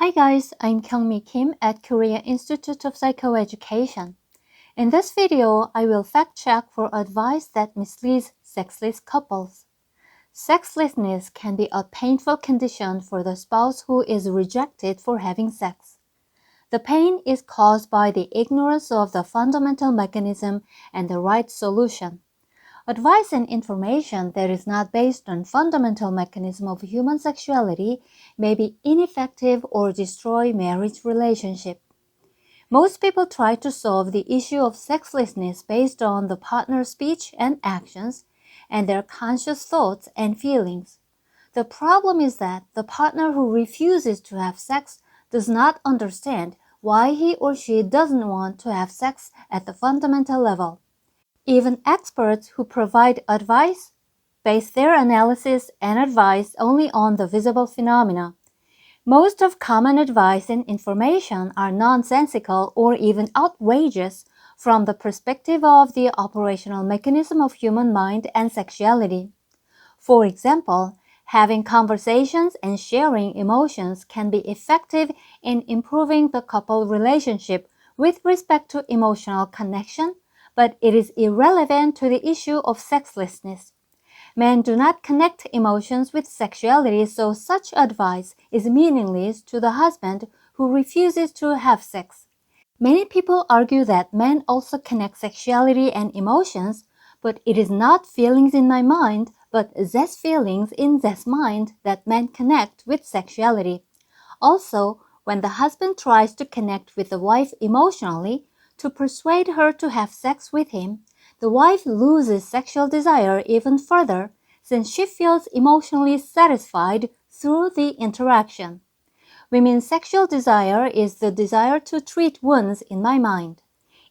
Hi guys, I'm Kyungmi Kim at Korea Institute of Psychoeducation. In this video, I will fact-check for advice that misleads sexless couples. Sexlessness can be a painful condition for the spouse who is rejected for having sex. The pain is caused by the ignorance of the fundamental mechanism and the right solution. Advice and information that is not based on fundamental mechanism of human sexuality may be ineffective or destroy marriage relationship. Most people try to solve the issue of sexlessness based on the partner's speech and actions and their conscious thoughts and feelings. The problem is that the partner who refuses to have sex does not understand why he or she doesn't want to have sex at the fundamental level. Even experts who provide advice base their analysis and advice only on the visible phenomena. Most of common advice and information are nonsensical or even outrageous from the perspective of the operational mechanism of human mind and sexuality. For example, having conversations and sharing emotions can be effective in improving the couple relationship with respect to emotional connection, but it is irrelevant to the issue of sexlessness. Men do not connect emotions with sexuality, so such advice is meaningless to the husband who refuses to have sex. Many people argue that men also connect sexuality and emotions, but it is not feelings in my mind, but these feelings in this mind that men connect with sexuality. Also, when the husband tries to connect with the wife emotionally to persuade her to have sex with him, the wife loses sexual desire even further since she feels emotionally satisfied through the interaction. Women's sexual desire is the desire to treat wounds in my mind.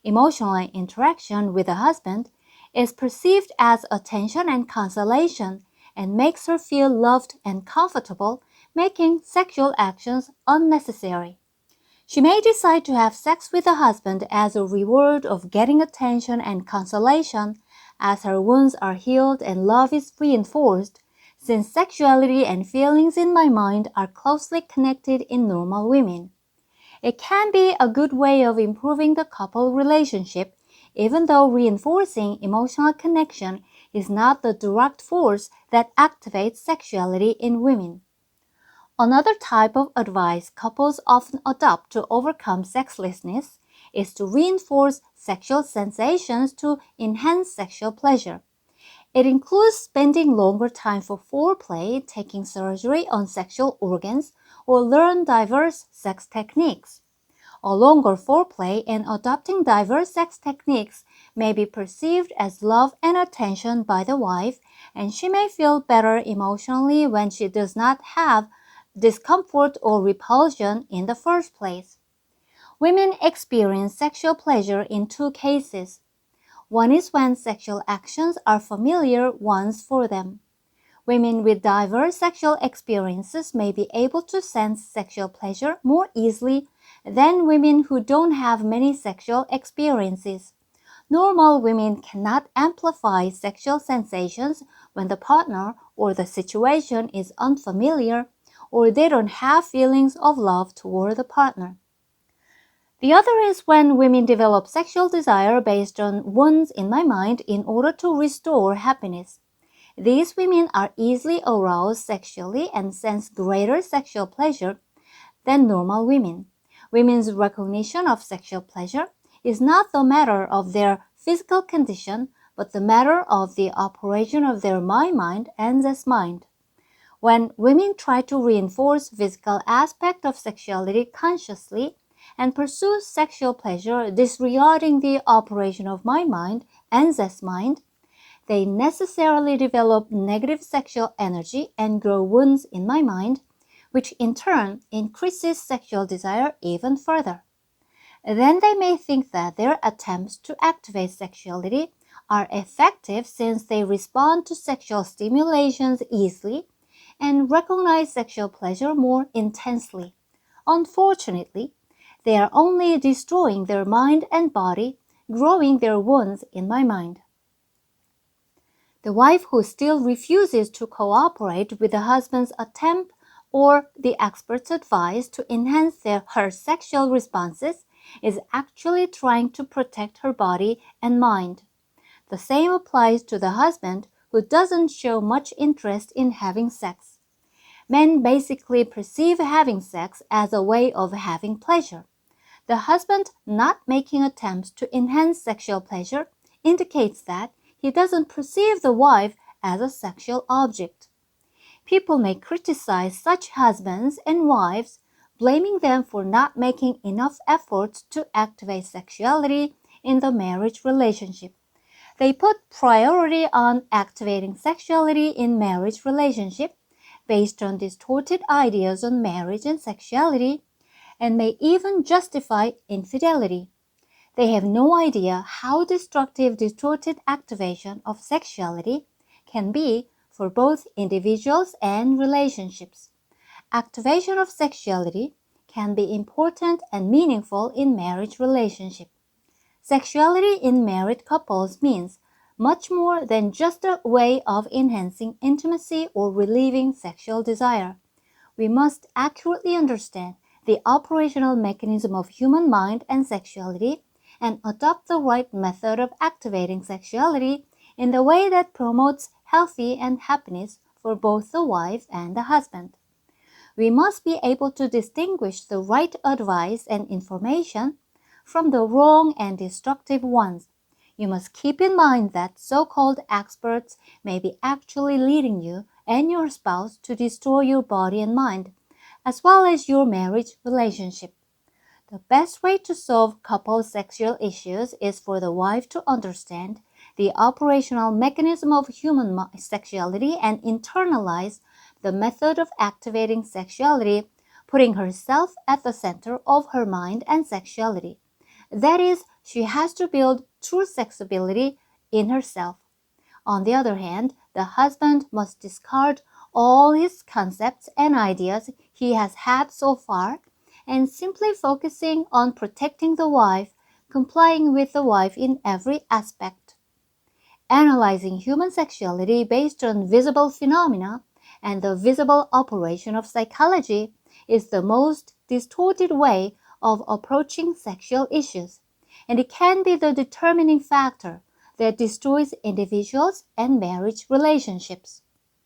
Emotional interaction with a husband is perceived as attention and consolation and makes her feel loved and comfortable, making sexual actions unnecessary. She may decide to have sex with a husband as a reward of getting attention and consolation as her wounds are healed and love is reinforced, since sexuality and feelings in my mind are closely connected in normal women. It can be a good way of improving the couple relationship, even though reinforcing emotional connection is not the direct force that activates sexuality in women. Another type of advice couples often adopt to overcome sexlessness is to reinforce sexual sensations to enhance sexual pleasure. It includes spending longer time for foreplay, taking surgery on sexual organs, or learn diverse sex techniques. A longer foreplay and adopting diverse sex techniques may be perceived as love and attention by the wife, and she may feel better emotionally when she does not have discomfort or repulsion in the first place. Women experience sexual pleasure in two cases. One is when sexual actions are familiar ones for them. Women with diverse sexual experiences may be able to sense sexual pleasure more easily than women who don't have many sexual experiences. Normal women cannot amplify sexual sensations when the partner or the situation is unfamiliar or they don't have feelings of love toward the partner. The other is when women develop sexual desire based on wounds in my mind in order to restore happiness. These women are easily aroused sexually and sense greater sexual pleasure than normal women. Women's recognition of sexual pleasure is not the matter of their physical condition, but the matter of the operation of their mind and this mind. When women try to reinforce physical aspect of sexuality consciously and pursue sexual pleasure disregarding the operation of my mind and this mind, they necessarily develop negative sexual energy and grow wounds in my mind, which in turn increases sexual desire even further. Then they may think that their attempts to activate sexuality are effective since they respond to sexual stimulations easily and recognize sexual pleasure more intensely. Unfortunately, they are only destroying their mind and body, growing their wounds in my mind. The wife who still refuses to cooperate with the husband's attempt or the expert's advice to enhance her sexual responses is actually trying to protect her body and mind. The same applies to the husband who doesn't show much interest in having sex. Men basically perceive having sex as a way of having pleasure. The husband not making attempts to enhance sexual pleasure indicates that he doesn't perceive the wife as a sexual object. People may criticize such husbands and wives, blaming them for not making enough efforts to activate sexuality in the marriage relationship. They put priority on activating sexuality in marriage relationship based on distorted ideas on marriage and sexuality, and may even justify infidelity. They have no idea how destructive distorted activation of sexuality can be for both individuals and relationships. Activation of sexuality can be important and meaningful in marriage relationship. Sexuality in married couples means much more than just a way of enhancing intimacy or relieving sexual desire. We must accurately understand the operational mechanism of human mind and sexuality and adopt the right method of activating sexuality in the way that promotes healthy and happiness for both the wife and the husband. We must be able to distinguish the right advice and information from the wrong and destructive ones. You must keep in mind that so-called experts may be actually leading you and your spouse to destroy your body and mind, as well as your marriage relationship. The best way to solve couple sexual issues is for the wife to understand the operational mechanism of human sexuality and internalize the method of activating sexuality, putting herself at the center of her mind and sexuality. That is, she has to build true sexability in herself. On the other hand, the husband must discard all his concepts and ideas he has had so far and simply focusing on protecting the wife, complying with the wife in every aspect. Analyzing human sexuality based on visible phenomena and the visible operation of psychology is the most distorted way of approaching sexual issues, and it can be the determining factor that destroys individuals and marriage relationships.